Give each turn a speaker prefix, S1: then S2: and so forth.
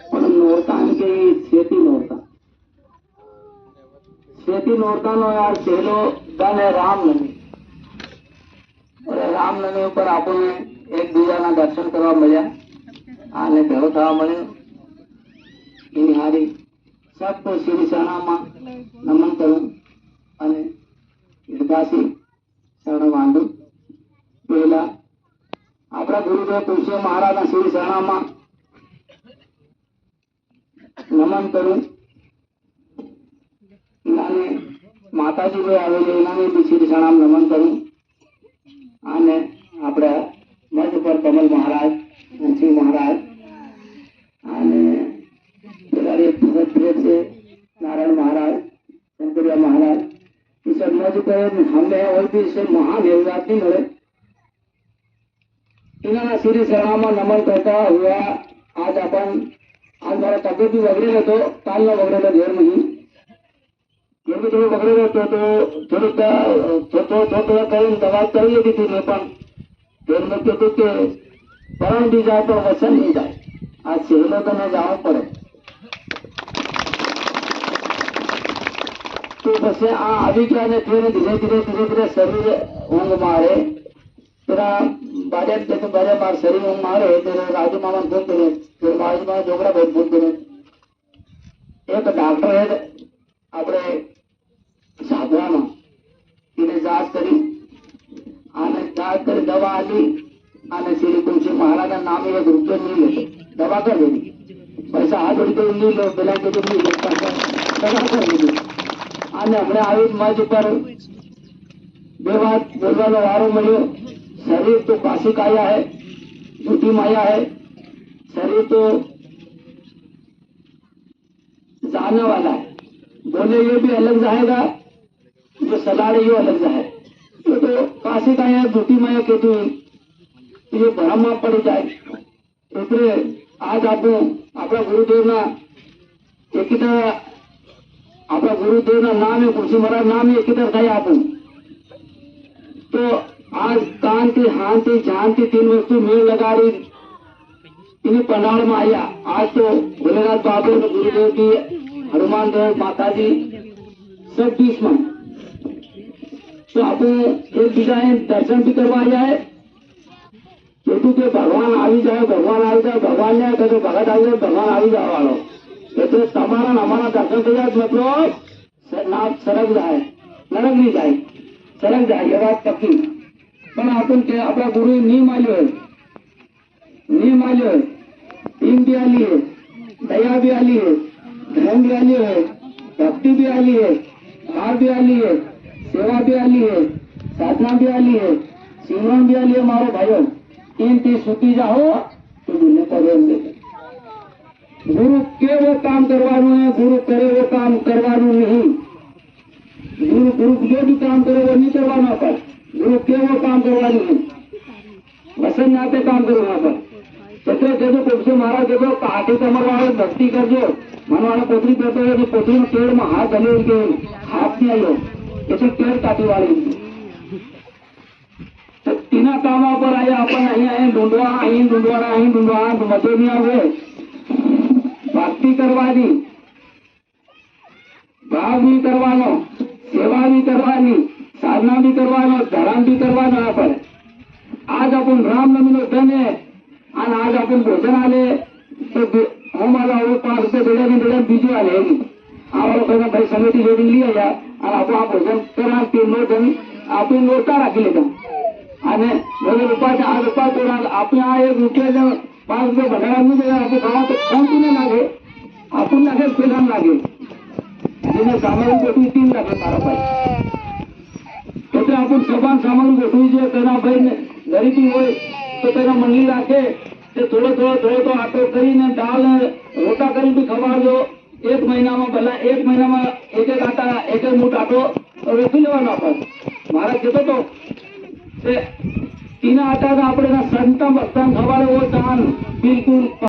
S1: પણ નોરતા એમ કે શેતી નોરતા નો યાર પહેલો દન હે રામનવમી. રામનવમી ઉપર આપણને એકબીજાના દર્શન કરવા મળ્યા અને ભેગો થવા મળ્યો. એની હારી સબ શ્રી શરણામાં નમન કરું અને વિદાસી શરણ માંડું. પહેલા આપણા ગુરુદેવ તુલસી મહારાજના શ્રી શરણામાં નમન કરું. એનાને માતાજી ભાઈ આવેલી એનાને બી શ્રી શરણામ નમન કરું. અને આપણે મંચ પર કમલ મહારાજ, નરસિંહ મહારાજ અને ભગત છે नारायण महाराज, शंकरिया महाराज, ये सब मौज पर हमें और भी इससे महान योगदान नहीं मिले. इन्होंने श्री शरणामा नमन करता हुआ आज अपन आज मारा तबियत भी बगड़ेलो तो काल न बगड़ेलो घेर में ही घेर में थोड़ा बगड़ेलो तो थोड़ा कहीं दवा कर ली थी मैं पण घेर में कहते कि परण भी जाए तो वचन नहीं जाए. आज सहलो तो मैं जाना पड़े तो बस આવી ગયા ને ધીરે ધીરે શરીર ઊંઘ મારે. तेरा बाजा जैसे बाजा मार शरीर ऊँग मारे तेरे राजू मामा फोन करे फिर राजू मामा जोगड़ा भाई फोन करे. एक डॉक्टर है अपने साधवाना इन्हें जांच करी आने जांच कर दवा आली आने श्री तुलसी महाराज ना नाम एक रुपये नहीं लेते दवा कर देनी पैसा हाथ जोड़ी तो नहीं लो बिना के नहीं लो पैसा दवा कर देनी. आने हमने આવી મંચ પર બે વાત બોલવાનો વારો મળ્યો. शरीर तो काशी काया है, झूठी माया है. शरीर तो जाने वाला है, बोले ये भी अलग जाएगा, जो सलाड़े ये अलग जाए. ये तो काशी काया झूठी माया कहती हुई ये भ्रम में पड़ जाए. इसलिए आज आप अपना गुरुदेव ना एक अपना गुरुदेव ना नाम है तुलसी महाराज नाम है एक થાય આપું तो आज कांति हांति जानती तीन वस्तु मेल लगाड़ी इन्हीं पंडाल में आया. आज तो भोलेनाथ बाबू गुरुदेव जी हनुमान देव माता जी सब बीच में तो आप एक बीजा दर्शन भी करवाया है. क्योंकि के भगवान આવી જાય भगवान ने कदो भगत આવી જાય भगवान આવી જવાનો એટલે તમારા અમારા દર્શન થયા मतलब સરગ જાય નરક નહીં જાય સરગ જાય એ વાત પક્કી. પણ આપણ કે આપણા ગુરુ નિયમ આલ્યો है टीम भी आली है दया भी आली है धर्म भी आली है भक्ति भी आली है भाव भी आली है सेवा भी आली है साधना भी आली है सिमरन भी आली है. मारो भाइयों इन ती सूती जाओ तो दुनिया पर गुरु के वो काम करवानु है गुरु करे वो काम करवानु नहीं. गुरु जो भी काम करे वो नहीं करवाना पर गुरु के वो काम करवानी है वसन नाते काम करवाना पर. એટલે કહેજો પોપસે મહારાજ કહેજો કાઠી તમારા વાળો ભક્તિ કરજો મનવાળા પોતરી કરતો હોય તો પોતરીના કેળમાં હાથ હલ્યો કે હાથ નહીં આવ્યો એટલે કેળ કાઢી વાળી તો તેના કામા પર આયા આપણને અહીં ઢૂંઢવા મજો નહીં આવે. ભક્તિ કરવાની ભાવ भी કરવાનો સેવા भी કરવાની साधना भी करवानो धर्म भी करवानो यहाँ पर. आज अपन रामनवमी नो दिन है और आज अपन भोजन आले तो हम वाला वो 5 रुपये बेड़ा बीजू आले आवारो कहना भाई समिति जोड़ी लिया या और आप भोजन करा 3 नो दिन आप लोटा राखी लेगा અને બોલે રૂપા આ રૂપા તોડા આપણે આ એક રૂપિયા 5 रुपये ભંડારા નહીં દેવા આપણે ખાવા તો શાંતિ નહીં લાગે આપણને લાગે પેલામ લાગે જેને સામાન ગોઠવી 3 લાગે તારા ભાઈ. એટલે આપણું સભાન સામાન ગોઠવી છે તેના ભાઈ ને ગરીબી હોય તો તેના મંડળી રાખે તે થોડો આટો કરીને દાળ રોટા કરી બી ખવાડજો. 1 મહિનામાં ભલા 1 મહિનામાં એક આટા એક મૂઠ આટો રોકી લેવાનો. આપણે મારા કહેતો તો તીના આટા આપણે સંતા ભક્તા ખવાડે वो दान बिल्कुल